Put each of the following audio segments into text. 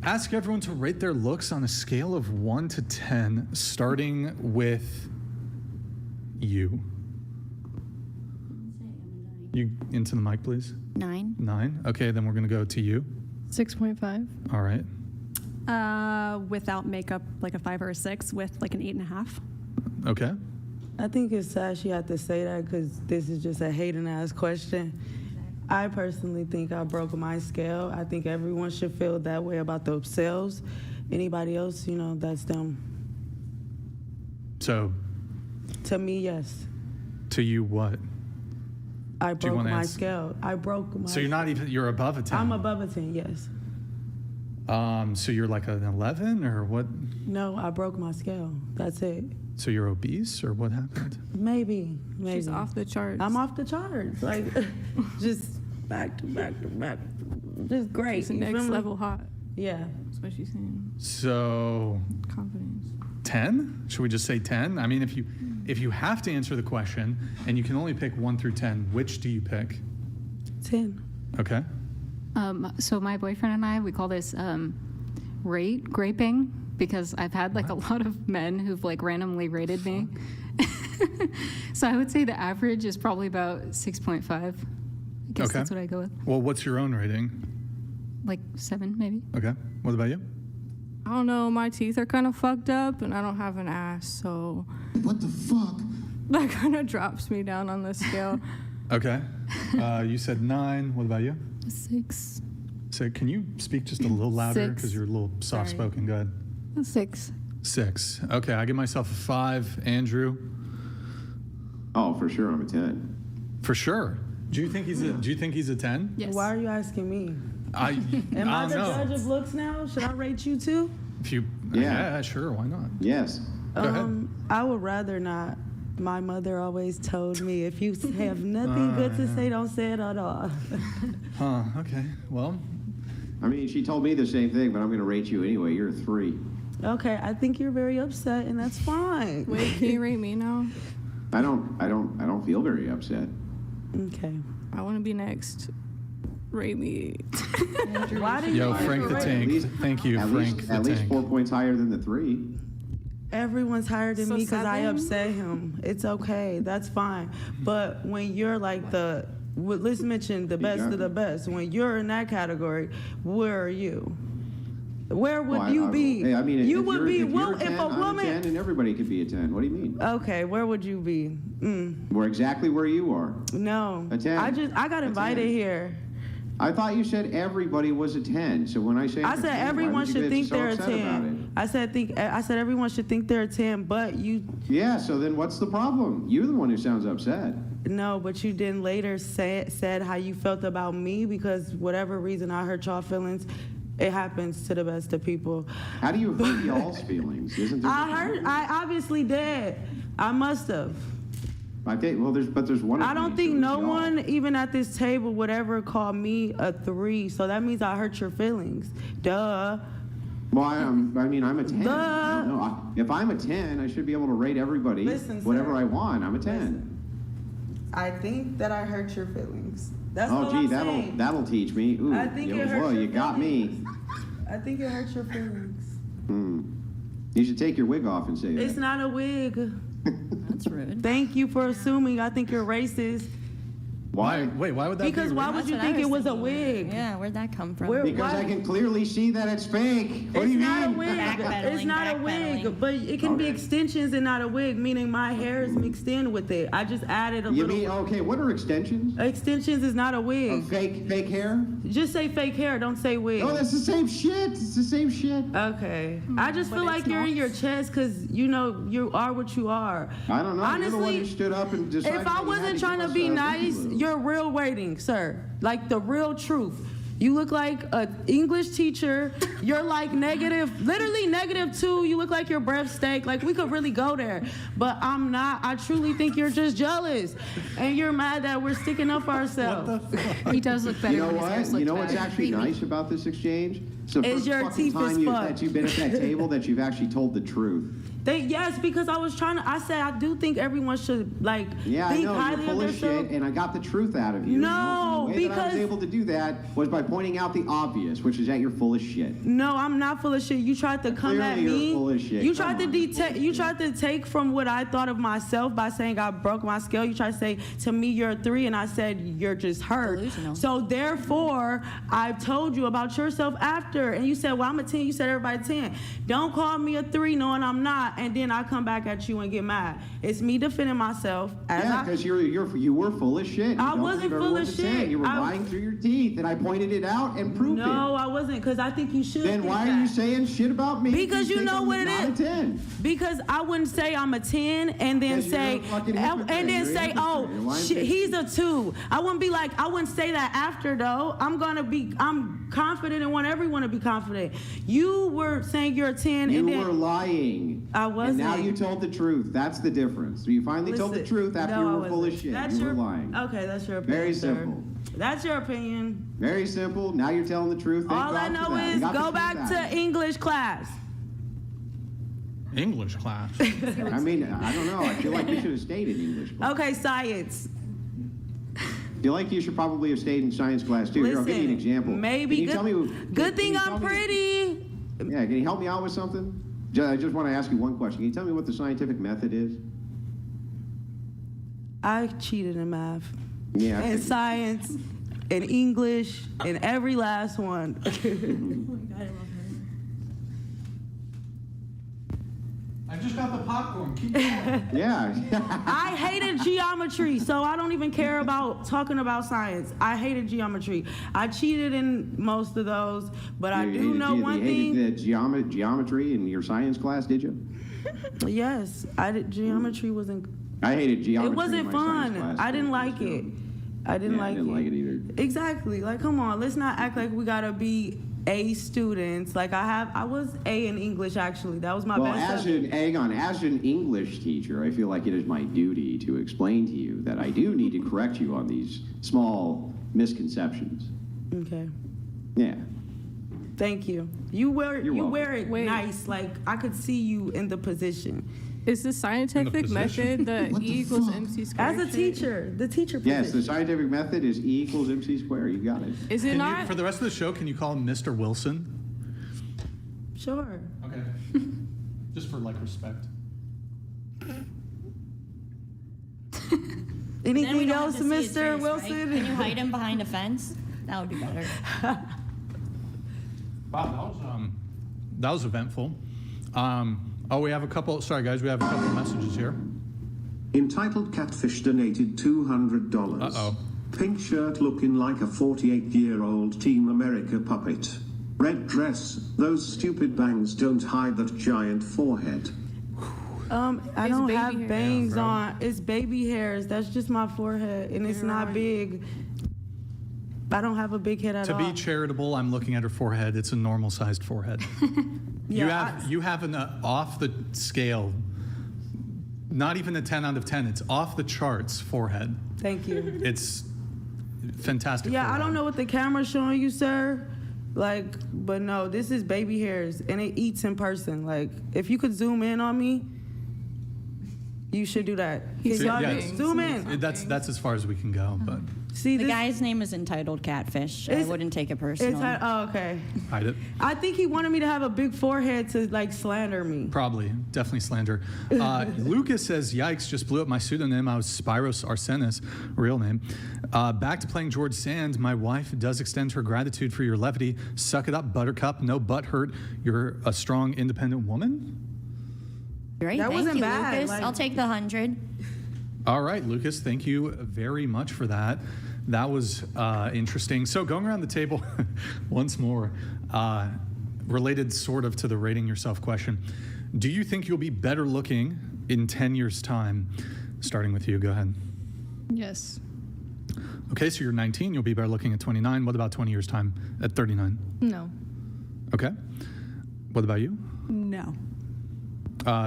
ask everyone to rate their looks on a scale of 1 to 10, starting with you. You into the mic, please. 9. 9. Okay, then we're going to go to you. 6.5. All right. Without makeup, like a 5 or a 6. With like an 8.5. Okay. I think it's sad she had to say that because this is just a hating-ass question. I personally think I broke my scale. I think everyone should feel that way about themselves. Anybody else, you know, that's them. So, To me, yes. to you, what? I Do you broke wanna my answer? scale. I broke my So you're not even, you're above a 10. I'm above a 10, yes. So you're like an 11 or what? No, I broke my scale. That's it. So you're obese or what happened? Maybe. She's off the charts. I'm off the charts. Like, just back to back to back. Just great. She's You feel next me? level hot. Yeah. That's what she's saying. So Confidence. 10? Should we just say 10? I mean, if you have to answer the question and you can only pick 1 through 10, which do you pick? 10. Okay. So my boyfriend and I, we call this graping, because I've had like a lot of men who've like randomly rated me. So I would say the average is probably about 6.5. I guess Okay. that's what I go with. Well, what's your own rating? Like 7, maybe. Okay. What about you? I don't know. My teeth are kind of fucked up, and I don't have an ass, so What the fuck? that kind of drops me down on the scale. Okay. You said 9. What about you? 6. So can you speak just a little louder 6. because you're a little soft-spoken? Go ahead. 6. 6. Okay, I give myself a 5. Andrew? Oh, for sure, I'm a 10. For sure. Do you think he's a 10? Yes. Why are you asking me? Am I I the don't know. judge of looks now? Should I rate you too? If you, Yeah. yeah, sure, why not? Yes. Go ahead. I would rather not. My mother always told me, if you have nothing good to say, don't say it at all. Huh, okay. Well, I mean, she told me the same thing, but I'm going to rate you anyway. You're a 3. Okay, I think you're very upset, and that's fine. Wait, can you rate me now? I don't feel very upset. Okay. I want to be next. Rate me. Why do you yo, think Frank you're the right? Tank. Thank you, Frank the At least Tank. 4 points higher than the 3. Everyone's higher than So me because I 7? upset him. It's okay. That's fine. But when you're like let's mention the best of the best. When you're in that category, where are you? Where would you be? Hey, I mean, you if would you're, be. if Well, you're a 10, if a I'm a 10, woman. and everybody could be a 10. What do you mean? Okay, where would you be? We're exactly where you are. No. A 10. I got A invited 10. here. I thought you said everybody was a 10. So when I say I I'm a said 10, why everyone would you should get think so they're a upset about 10. it? I said everyone should think they're a 10, but you Yeah, so then what's the problem? You're the one who sounds upset. no, but you then later said how you felt about me because whatever reason I hurt y'all feelings. It happens to the best of people. How do you hurt y'all's feelings? Isn't there? I obviously did. I must have. I think, well, there's one. I of don't me, think so no it's y'all. one, even at this table, would ever call me a 3. So that means I hurt your feelings. Duh. Well, I mean, I'm a 10. Duh. No, if I'm a 10, I should be able to rate everybody Listen, whatever sir. I want. I'm a 10. Listen. I think that I hurt your feelings. That's Oh, all gee, I'm saying. that'll teach me. Ooh, I think it hurts whoa, your you got me. feelings. I think it hurts your feelings. You should take your wig off and say It's that. not a wig. That's rude. Thank you for assuming I think you're racist. Why? Wait, why would that Because be? why racist? would you think it was a wig? Yeah, where'd that come from? Where- Because why- I can clearly see that it's fake. What do It's you not a mean? wig. It's not a wig, but it can be Okay. extensions and not a wig, meaning my hair is mixed in with it. I just added a You little. mean, okay, what are extensions? Extensions is not a wig. Of fake hair? Just say fake hair. Don't say wig. No, that's the same shit. It's the same shit. Okay. I just But feel it's like you're in not. your chest because you know you are what you are. I don't know. You're the one who Honestly, stood up and decided. if I that you had wasn't to trying give to us be a nice, review. you're real rating, sir. Like the real truth. You look like an English teacher. You're like literally -2. You look like your breath stank. Like we could really go there, but I'm not. I truly think you're just jealous, and you're mad that we're sticking up for ourselves. He does look better You know when his hair what? slicked You know what's back. actually nice about this exchange? It's the Is first your fucking teeth time as fuck. that you've been at that table that you've actually told the truth. Yes, because I was trying to. I said I do think everyone should like Yeah, I think know, highly you're of full of themselves. shit, and I got the truth out of you. No, And the way that I was because- able to do that was by pointing out the obvious, which is that you're full of shit. No, I'm not full of shit. You tried to come at Clearly me. you're full of shit. You Come tried to on, you're full of You shit. tried to take from what I thought of myself by saying I broke my scale. You tried to say to me you're a 3, and I said you're just hurt. Delusional. So therefore, I told you about yourself after, and you said, "Well, I'm a 10." You said everybody 10. Don't call me a 3, knowing I'm not, and then I come back at you and get mad. It's me defending myself. Yeah, because you were full of shit. You I don't wasn't believe full everyone of was saying. shit. You were I- lying through your teeth, and I pointed it out and proved No, it. I wasn't, because I think you should. Then think why are that. you saying shit about me? Because you think know I'm what it not is. a 10. Because I wouldn't say I'm a 10 and then Because you're say a fucking and hypocrite. then You're a say, hypocrite. oh, You're lying shit, to he's a 2. I wouldn't say that after though. I'm confident and want everyone to be confident. You were saying you're a 10 You and then were lying. I wasn't. And now you told the truth. That's the difference. You finally told the Listen, truth after no, you I were full of wasn't. shit. That's You your, were lying. Okay, that's your opinion. Very sir. simple. That's your opinion. Very simple. Now you're telling the truth. Thank All I God for know that. We is got the go truth back out. to English class. English class. I mean, I don't know. I feel like you should have stayed in English class. Okay, science. I feel like you should probably have stayed in science class too. Here, I'll give you an example. Maybe. Can you Good, tell me? good can thing you I'm tell me- pretty. Yeah, can you help me out with something? I just want to ask you one question. Can you tell me what the scientific method is? I cheated in math. Yeah. I And figured. science, and English, and every last one. I just got the popcorn. Keep going. Yeah. I hated geometry, so I don't even care about talking about science. I hated geometry. I cheated in most of those, but I do know one You thing. hated the geometry in your science class, did you? Yes, I did. Geometry wasn't. I hated geometry. It wasn't in my science fun. class. I didn't It was like it. terrible. I didn't Yeah, like I didn't it. like it either. Exactly. Like, come on. Let's not act like we gotta be A students. Like I was A in English actually. That was my Well, best as subject. as an English teacher, I feel like it is my duty to explain to you that I do need to correct you on these small misconceptions. Okay. Yeah. Thank you. You wear You're welcome. it Wait. nice. Like I could see you in the position. Is the scientific position? method the What the E equals fuck? MC squared? As a shit? teacher, the teacher Yes, the position. scientific method is E equals MC squared. You got it. Is it Can not? you, for the rest of the show, can you call him Mr. Wilson? Sure. Okay. Just for like respect. Then we Anything don't have else, to see his Mr. face, right? Wilson? Can you hide him behind a fence? That would be better. Wow, that was eventful. We have a couple. Sorry, guys, we have a couple messages here. Entitled Catfish donated $200. Uh-oh. Pink shirt looking like a 48-year-old Team America puppet. Red dress, those stupid bangs don't hide that giant forehead. I It's don't baby have hairs. bangs Yeah, bro. on. It's baby hairs. That's just my forehead, and it's You're not right. big. I don't have a big head at To all. be charitable, I'm looking at her forehead. It's a normal-sized forehead. Yeah, you have an off the scale. Not even a 10 out of 10. It's off the charts forehead. Thank you. It's fantastic. Yeah, I forehead. don't know what the camera's showing you, sir. Like, but no, this is baby hairs, and it eats in person. Like, if you could zoom in on me, you should do that. He's Can y'all yeah, sucking. zoom in? That's as far as we can go, but See The this? guy's name is entitled Catfish. I It's- wouldn't take it It's personally. oh, okay. hide it. I think he wanted me to have a big forehead to like slander me. Probably, definitely slander. Lucas says, "Yikes! Just blew up my pseudonym. I was Spyros Arsenis, real name. Back to playing George Sand. My wife does extend her gratitude for your levity. Suck it up, Buttercup. No butt hurt. You're a strong, independent woman. Great, That thank wasn't you, bad, Lucas. like- I'll take the 100. All right, Lucas. Thank you very much for that. That was interesting. So going around the table once more, related sort of to the rating yourself question. Do you think you'll be better looking in 10 years' time? Starting with you, go ahead. Yes. Okay, so you're 19, you'll be better looking at 29. What about 20 years' time at 39? No. Okay. What about you? No.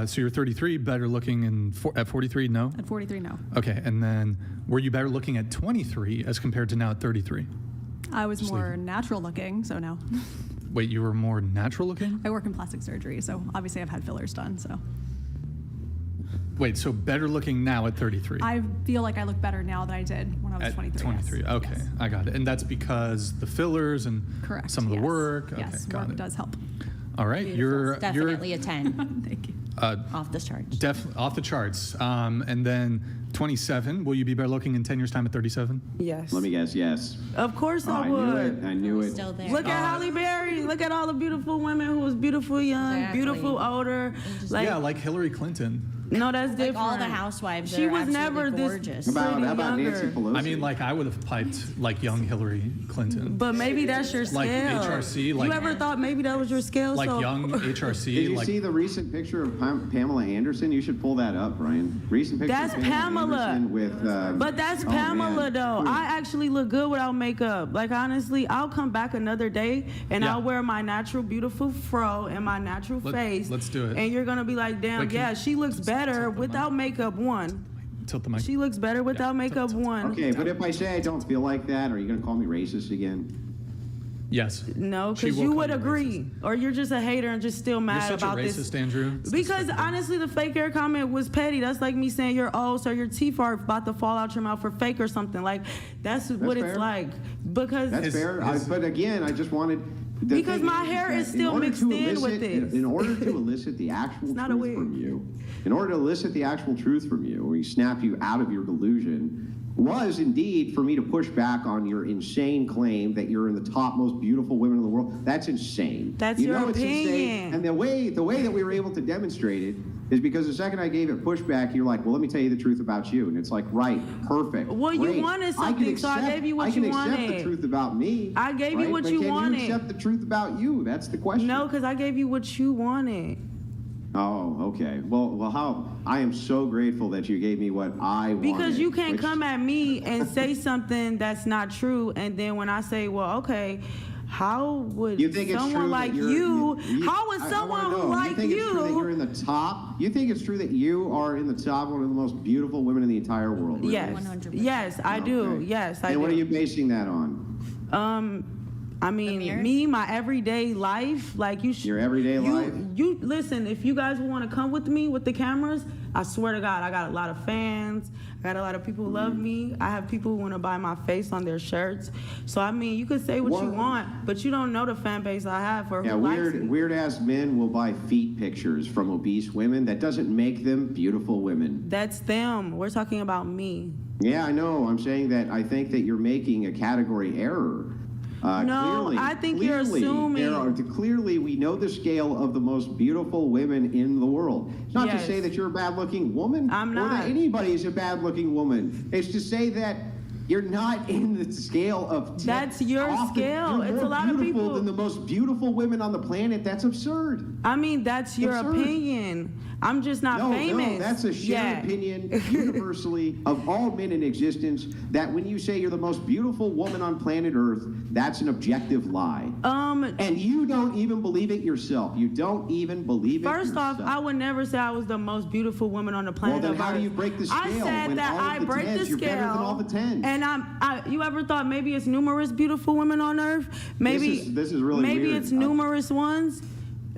So you're 33, better looking at 43? No? At 43, no. Okay, and then were you better looking at 23 as compared to now at 33? I was Just more leave. natural looking, so no. Wait, you were more natural looking? I work in plastic surgery, so obviously I've had fillers done, so. Wait, so better looking now at 33? I feel like I look better now than I did when I was At 23. 23. yes. Okay, Yes. I got it. And that's because the fillers and Correct. some of the yes. work. Okay, Yes, got work it. does help. All right, you're Definitely a 10 Thank you. off the charts. off the charts. And then 27. Will you be better looking in 10 years' time at 37? Yes. Let me guess, yes. Of course Oh, I I knew would. it. I knew it. Still there. Look at Halle Berry. Look at all the beautiful women who was beautiful young, Exactly. beautiful older. Like, Yeah, like Hillary Clinton. no, that's different. Like all the housewives, She they're was absolutely never this gorgeous. How pretty about younger. Nancy Pelosi? I mean, like I would have piped like young Hillary Clinton. But maybe that's your Like scale. HRC, like- you ever thought maybe that was your scale? Like so, young HRC. Did you like, see the recent picture of Pamela Anderson? You should pull that up, Brian. Recent picture That's of Pamela Pamela. Anderson with. But that's oh, Pamela man. though. I actually look good without makeup. Like honestly, I'll come back another day and Yeah. I'll wear my natural beautiful fro and my natural face. let's do it. And you're gonna be like, damn, Wait, can yeah, you- she looks just better tilt the without makeup. One, tilt the mic. she looks better without makeup. One. Okay, but if I say I don't feel like that, are you going to call me racist again? Yes. No, She because will you call would you agree, or you're just a hater and just still You're mad such a about racist, this. Andrew. It's Because despicable. honestly, the fake hair comment was petty. That's like me saying you're old, so your teeth are about to fall out your mouth for fake or something. Like that's what it's fair. like. Because That's His- fair. his- But again, I just wanted. the Because thing my hair that is still order mixed to in with elicit- this. In order to elicit the actual not a truth wig. from you, in order to elicit the actual truth from you, or we snap you out of your delusion, was indeed for me to push back on your insane claim that you're in the top most beautiful women in the world. That's insane. That's You your know it's insane. opinion. And the way that we were able to demonstrate it is because the second I gave it pushback, you're like, well, let me tell you the truth about you. And it's like, right, perfect. Well, you great. wanted I can something, so I accept- gave you what I can you accept wanted. the truth about me. I gave you right? what But you can wanted. you accept the truth about you? That's the question. no, because I gave you what you wanted. Oh, okay. Well, how? I am so grateful that you gave me what I wanted. Because you can't which- come at me and say something that's not true, and then when I say, well, okay, how would You think it's someone true like that you're, you, how would I someone wanna know, like you think it's true that you're in the top? You think it's true that you are in the top, one of the most beautiful women in the entire world? really? Yes, 100%. yes, I do. Okay. Yes, I And do. what are you basing that on? I mean, mirror? me, my everyday life, like you. Your everyday life? You listen. If you guys want to come with me with the cameras, I swear to God, I got a lot of fans. I got a lot of people who love me. I have people who want to buy my face on their shirts. So I mean, you can say what you What? want, but you don't know the fan base I have or Yeah, who likes me. weird ass men will buy feet pictures from obese women. That doesn't make them beautiful women. That's them. We're talking about me. Yeah, I know. I'm saying that I think that you're making a category error. No, clearly, I think you're clearly, assuming. Clearly, we know the scale of the most beautiful women in the world. It's not to Yes. say that you're a bad-looking woman. I'm Or not. that anybody is a bad-looking woman. It's to say that you're not in the scale of. That's your scale. You're It's more a lot of beautiful people- than the most beautiful women on the planet. That's absurd. I mean, that's your Absurd. opinion. I'm just not No, famous. that's a shared Yeah. opinion universally of all men in existence that when you say you're the most beautiful woman on planet Earth, that's an objective lie. And you don't even believe it yourself. You don't even believe it First off, yourself. I would never say I was the most beautiful woman on the planet. then of how do Earth. you break the I scale said when that all of I the break tens, the you're scale. better than all the tens? And you ever thought maybe it's numerous beautiful women on Earth? Maybe This is really maybe weird. it's numerous ones.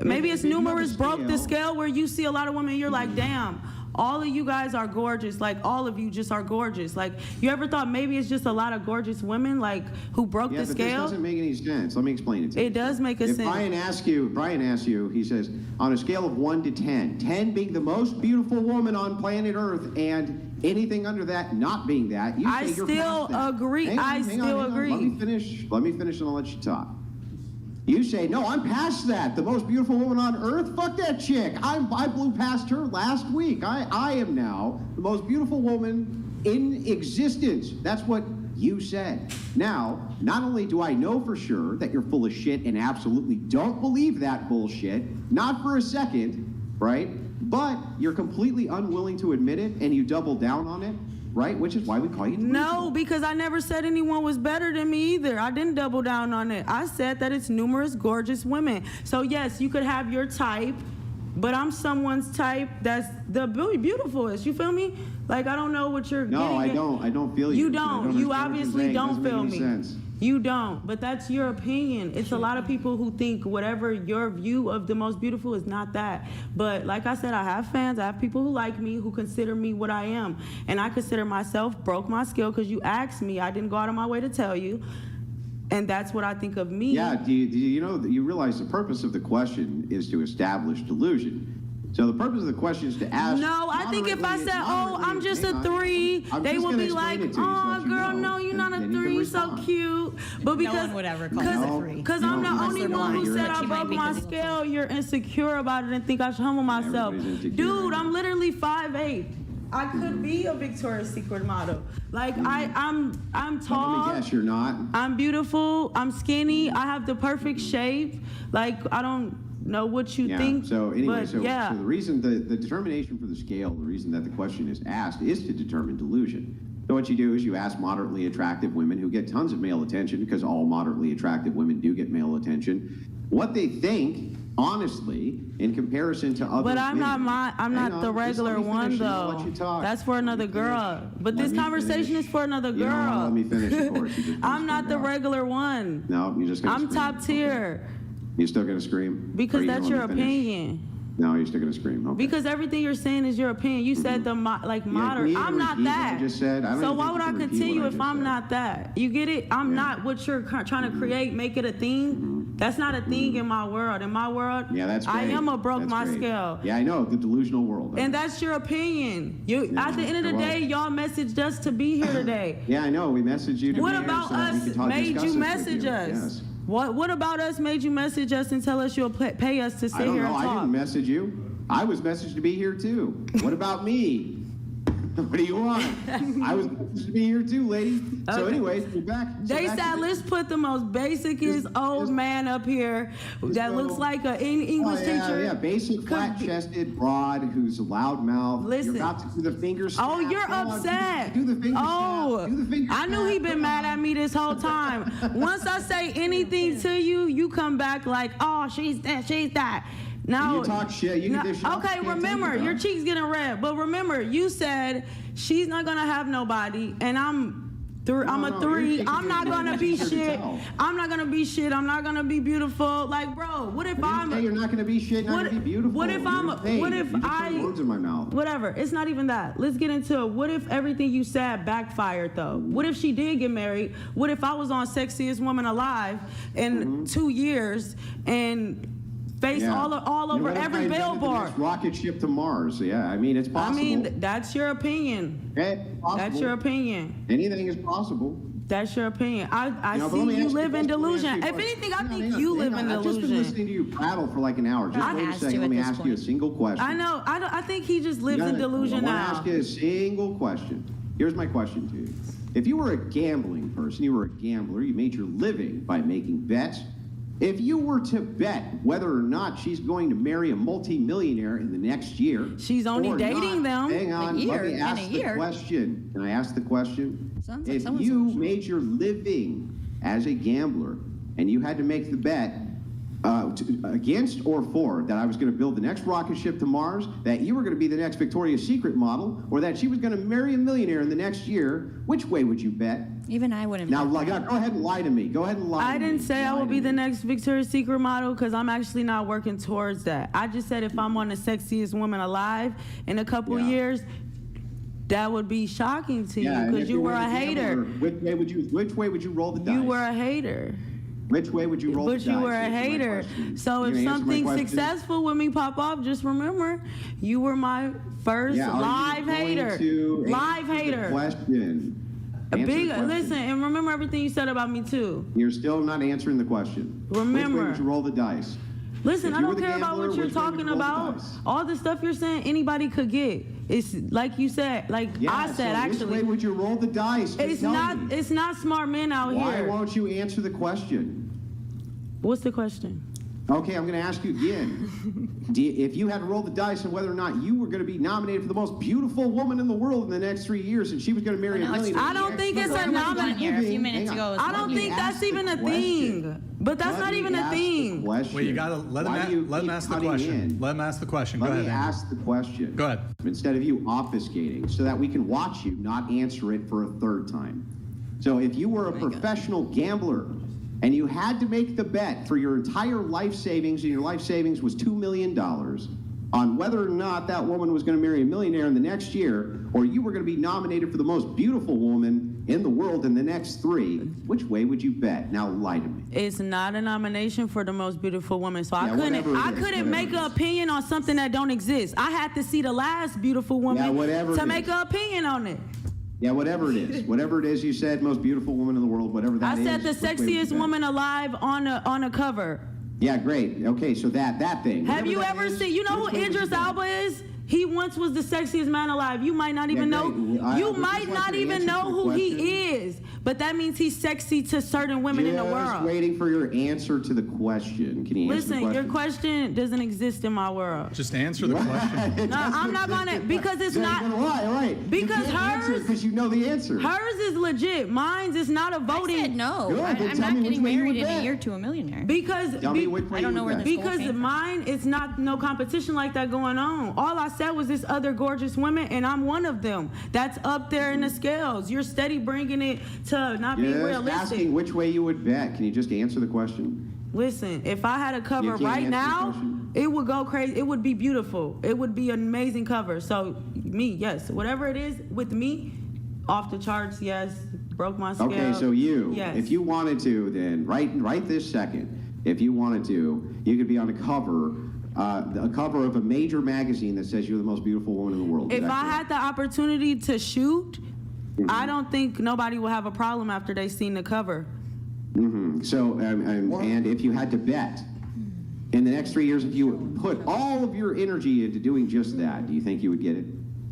Maybe it's if you have a numerous broke the scale- scale where you see a lot of women. You're like, damn. All of you guys are gorgeous. Like all of you just are gorgeous. Like you ever thought maybe it's just a lot of gorgeous women like who broke Yeah, the but this scale? doesn't make any sense. Let me explain it to you. It does make a If sense. Brian asks you, he says, on a scale of 1 to 10, 10 being the most beautiful woman on planet Earth and anything under that not being that, you I say you're still past that. agree. Hang on, I hang still on, hang on. agree. Let me finish and I'll let you talk. You say, no, I'm past that. The most beautiful woman on earth? Fuck that chick. I blew past her last week. I am now the most beautiful woman in existence. That's what you said. Now, not only do I know for sure that you're full of shit and absolutely don't believe that bullshit, not for a second, right? But you're completely unwilling to admit it and you double down on it, right? Which is why we call you delusional. No, because I never said anyone was better than me either. I didn't double down on it. I said that it's numerous gorgeous women. So yes, you could have your type, but I'm someone's type that's the beautifulest. You feel me? Like I don't know what you're No, getting I at. don't. I don't feel you. You don't. I You understand what you're obviously saying. It don't doesn't make feel any me. sense. You don't, but that's your opinion. It's a lot of people who think whatever your view of the most beautiful is not that. But like I said, I have fans. I have people who like me, who consider me what I am. And I consider myself broke my skill because you asked me. I didn't go out of my way to tell you. And that's what I think of me. Yeah, do you know that you realize the purpose of the question is to establish delusion? So the purpose of the question is to ask. No, I think if I said, "Oh, I'm just a 3," they would be like, "Oh, girl, no, you're not a 3. You're so cute." But because No one would ever call you a 3. Because I'm the Unless only they're one who blind. said But I you might broke be my physical. scale, you're insecure about it and think I should humble myself. Everybody's insecure. Dude, I'm literally 5'8". I could be a Victoria's Secret model. Like I'm Let tall. me guess, you're not. I'm beautiful. I'm skinny. I have the perfect shape. Like I don't know what you Yeah. think. So anyway, but so yeah. the reason the determination for the scale, the reason that the question is asked is to determine delusion. So what you do is you ask moderately attractive women who get tons of male attention, because all moderately attractive women do get male attention, what they think, honestly, in comparison to other But I'm women. not Hang the on, just let regular me one finish and I'll let though. you talk. That's for Let me another finish. girl. But Let this me conversation finish. is for another You don't girl. wanna let me finish, of course. You just wanna I'm not scream the out. regular one. No, you're just gonna I'm scream. top Okay. tier You're still gonna scream? Or because you gonna that's let your me finish? opinion. No, you're still gonna scream. Okay. Because everything you're saying is your opinion. You said the moderate. can you I'm not repeat what that. I just said? I don't So even why think would you I can repeat continue what I if just I'm said. not that? You get it? I'm not what you're trying to create. Make it a thing. That's not a thing in my world. In my world, Yeah, that's great. I am a broke That's my great. scale. Yeah, I know, the delusional world. And that's your opinion. At the end of the well- day, y'all messaged us to be here today. Yeah, I know, we messaged you to What be here about so that we us could talk, made discuss you this with message you. us? Yes. What about us made you message us and tell us you'll pay us to I sit don't here know, and I talk? didn't message you. I was messaged to be here too. What about me? What do you want? I was messaged to be here too, lady. So Okay. anyways, we're back. So They back to said, the- let's put the most basicest old man up here that go- looks like an English Oh, yeah, teacher. yeah, basic, Could be- flat-chested, broad, who's a loud mouth. Listen. You're about to do the finger snap. Oh, you're Come on, upset. Do the finger Oh, snap. Do the finger I knew snap. he been Come mad on. at me this whole time. Once I say anything to you, you come back like, oh, she's that, she's that. Now, You talk shit, you can dish it out, okay, you can't remember, take it your back. cheeks getting red. But remember, you said she's not gonna have nobody, and I'm no, a you're 3. taking I'm your not gonna be picture to shit. tell. I'm not gonna be shit. I'm not gonna be beautiful. Like, bro, what if You I'm? say you're not going to be shit, not What- going to be beautiful. what if I'm- You're insane. what if you just put I- words in my mouth? Whatever. It's not even that. Let's get into it. What if everything you said backfired though? What if she did get married? What if I was on Sexiest Woman Alive in 2 years and face Yeah. all You know, over what if I every invented the billboard? next rocket ship to Mars. Yeah, I mean, it's I possible. mean, that's your opinion. Okay, it's possible. That's your opinion. Anything is possible. That's your opinion. I You know, but let see me you ask live in a question. Let me ask delusion. you a If question. anything, I Hang on, think hang on, you hang live on. in I've just been delusion. listening to you prattle for like an hour. Just I've wait a asked second. you Let at me this ask you a point. single question. I know. I think he just lives in delusion I want now. to ask you a single question. Here's my question to you. If you were a gambling person, you were a gambler, you made your living by making bets. If you were to bet whether or not she's going to marry a multimillionaire in the next year, She's only or dating not, them. Hang on, A year, let me in ask a the year. question. Can I ask the question? Sounds like If someone's you social. made your living as a gambler and you had to make the bet against or for that I was going to build the next rocket ship to Mars, that you were going to be the next Victoria's Secret model, or that she was going to marry a millionaire in the next year, which way would you bet? Even I wouldn't. Now, bet that. go ahead and lie to me. Go ahead and lie I to me. didn't say I Lie would to be the me. next Victoria's Secret model because I'm actually not working towards that. I just said if I'm on the Sexiest Woman Alive in a couple Yeah. years, that would be shocking to Yeah, you and because if you were were a hater. gambler, Which way would you roll the dice? You were a hater. Which way would you roll the But dice? you were a Answer my hater. question. So You if gonna answer my something question? successful with me pop off, just remember, you were my first Yeah, are you live going hater. to Live answer the hater. question. A Answer the big question. listen and remember everything you said about me too. You're still not answering the question. Which way Remember. would you roll the dice? Listen, If I you were don't the care about gambler, what you're which way would talking you roll the about. dice? All the stuff you're saying, anybody could get. It's like you said, like Yeah, I said so actually. Which way would you roll the dice? Just It's tell not. me. It's not smart men out Why here. won't you answer the question? What's the question? Okay, I'm going to ask you again. If you had to roll the dice on whether or not you were going to be nominated for the most beautiful woman in the world in the next 3 years, and she was going to marry Well, a no, it's- millionaire. I don't think it's a You nomin- One year, a few minutes Hang ago, on. it was I don't Let me think ask that's the even a question. thing. But that's Let not me even a ask the thing. question. Wait, you gotta let him Why do you let him keep ask the cutting question. in? Let him ask the question. Let Go me ahead. Andrew. ask the question. Go ahead. Instead of you obfuscating, so that we can watch you not answer it for a third time. So if you were a professional gambler and you had to make the bet for your entire life savings, and your life savings was $2 million, on whether or not that woman was going to marry a millionaire in the next year, or you were going to be nominated for the most beautiful woman in the world in the next 3, which way would you bet? Now lie to me. It's not a nomination for the most beautiful woman, so Yeah, I whatever it is, couldn't whatever make it an is. opinion on something that don't exist. I had to see the last beautiful woman whatever to it make is. an opinion on it. Yeah, whatever it is. Whatever it is you said, most beautiful woman in the world, whatever that I is. said the which way would you sexiest bet? woman alive on a cover. Yeah, great. Okay, so that thing. Have Whatever you that ever is, seen? You know which who way would you Idris bet? Elba is? He once was the sexiest man alive. You might not even know. great. I You would might just like not your even answer know to the who he question. is. But that means he's sexy to certain women in the Just world. waiting for your answer to the question. Can you answer the Listen, question? your question doesn't exist in my world. Just answer the question. No, I'm not gonna because it's Yeah, not. you're gonna lie, right? Because you can't answer hers- because you know the answer. Hers is legit. Mine's is not a I voting. said no. Good, I, then I'm tell not me which getting way you married would in a bet. year to a millionaire. Because Tell me which way I don't you know would where bet. this because goal came from. mine is not no competition like that going on. All I said was this other gorgeous women, and I'm one of them. That's up there in the scales. You're steady bringing it to not being Just realistic. asking which way you would bet. Can you just answer the question? Listen, if I had a cover You can't right answer the now, question? it would go crazy. It would be beautiful. It would be an amazing cover. So me, yes, whatever it is with me, off the charts, yes. Broke my scale. Okay, so you, yes. if you wanted to, then right this second, if you wanted to, you could be on a cover of a major magazine that says you're the most beautiful woman in the world. Is If that I correct? had the opportunity to shoot, Mm-hmm. I don't think nobody will have a problem after they seen the cover. So, and if you had to bet, in the next 3 years, if you put all of your energy into doing just that, do you think you would get it?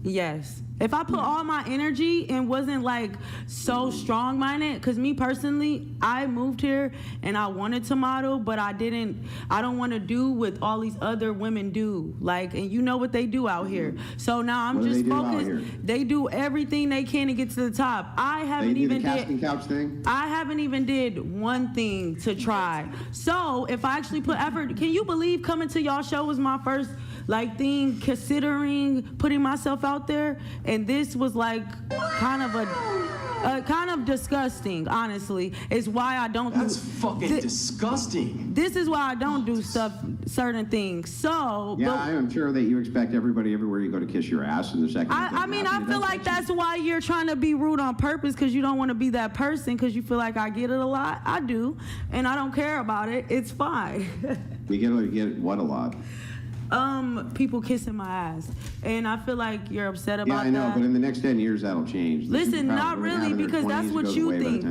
Yes. If I put all my energy and wasn't like so strong-minded, because me personally, I moved here and I wanted to model, but I don't want to do what all these other women do. Like, and you know what they do out here. So now I'm What do just they do out focused. here? They do everything they can to get to the top. I They haven't do the even casting did. couch thing? I haven't even did one thing to try. So if I actually put effort, can you believe coming to y'all show was my first thing, considering putting myself out there, and this was like kind of disgusting. Honestly, is why I don't. That's fucking disgusting. This is why I don't do certain things. So, Yeah, but I am sure that you expect everybody everywhere you go to kiss your ass in the second. I mean, I feel like that's why you're trying to be rude on purpose, because you don't want to be that person, because you feel like I get it a lot. I do, and I don't care about it. It's fine. You get what a lot. People kissing my ass, and I feel like you're upset Yeah, about I know, that. but in the next 10 years that'll change. Listen, not really, because that's what you think.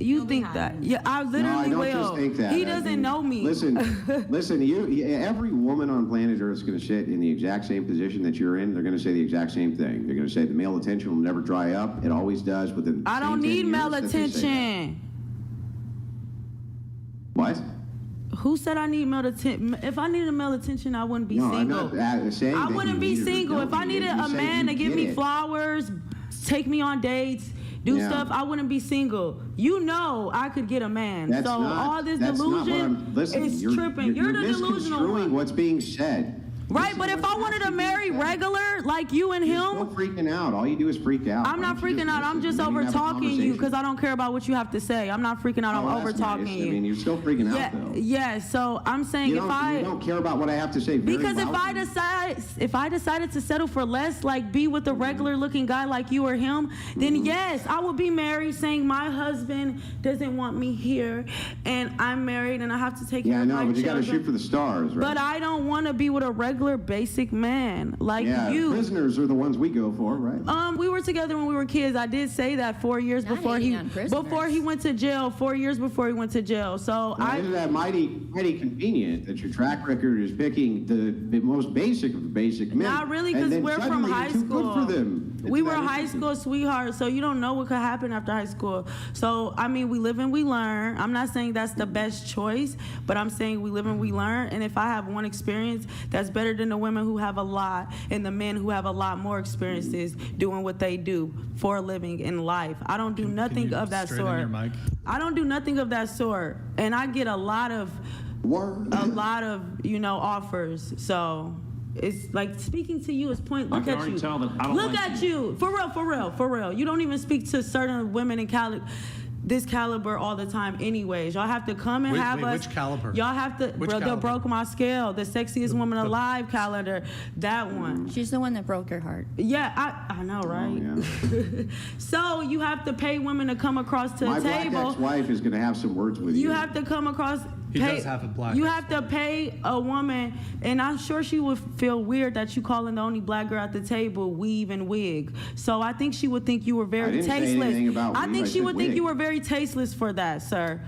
You think that. Yeah, I No, I literally don't will. just think that. He I doesn't mean, know me. Listen, every woman on planet Earth is going to sit in the exact same position that you're in. They're going to say the exact same thing. They're going to say the male attention will never dry up. It always does within the I same don't 10 need years male that they say that. attention. What? Who said I need male attention? If I needed male attention, I wouldn't be No, I'm single. not saying I that wouldn't you be need it or single. don't If I need it. needed You a said man you to give get me it. flowers, take me on dates, do Yeah. stuff, I wouldn't be single. You know I could get a man. That's so not, all this that's not what delusion I'm, listen, is you're, tripping. You're, the delusional misconstruing one. what's being said. Right, but if I wanted to marry regular, like you and You're him, still freaking out. All you do is freak out. I'm Why not don't you freaking out. I'm just listen? over Maybe have a talking you conversation. because I don't care about what you have to say. I'm not freaking out. Oh, I'm over that's nice. talking you. I mean, you're still freaking yeah, out though. yeah. So I'm saying You if don't, you don't care about what I have to say. Very because loudly. if I decided to settle for less, like be with a regular looking guy like you or him, then yes, I would be married, saying my husband doesn't want me here, and I'm married and I have to take Yeah, care I of know, my but you got to children. shoot for the stars, right? But I don't want to be with a regular basic man like yeah, you. prisoners are the ones we go for, right? We were together when we were kids. I did say that 4 years Not before hating on prisoners. he went to jail. 4 years before he went to jail. So Isn't that mighty convenient that your track record is picking the most basic of the basic men? not really, and because then we're from suddenly high you're too school. Good for them. We Isn't were that high interesting? school sweethearts, so you don't know what could happen after high school. So I mean, we live and we learn. I'm not saying that's the best choice, but I'm saying we live and we learn. And if I have one experience, that's better than the women who have a lot and the men who have a lot more experiences doing what they do for a living in life. I don't do nothing you of that straighten sort. your mic? I don't do nothing of that sort, and I get a lot of Word. offers. So It's like speaking to you is point. Look can at already you. tell that I don't Look like at you. For real. You don't even speak to certain women in this caliber all the time anyways. Y'all have to come and have us. Which caliber? Y'all have to, Which brother caliber? broke my scale, the sexiest woman alive calendar, that one. She's the one that broke your heart. Yeah, I know, right? Yeah. So you have to pay women to come across to My the black table. ex-wife is going to have some words with you. You have to come across. He does have a black You have to pay a woman, and I'm sure she would feel weird that you calling the only black girl at the table weave and wig. So I think she would think you were I very didn't say tasteless. anything about I weave, think I she said would think wig. you were very tasteless for that, sir.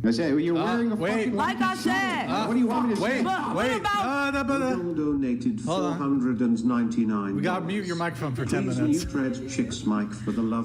I say, you're wearing a wait. fucking Like I said. What do you want me to say? Wait, But what wait. about- Bill donated Hold on. $499. We got to mute your microphone for 10 Please minutes. mute Red Chick's mic for the love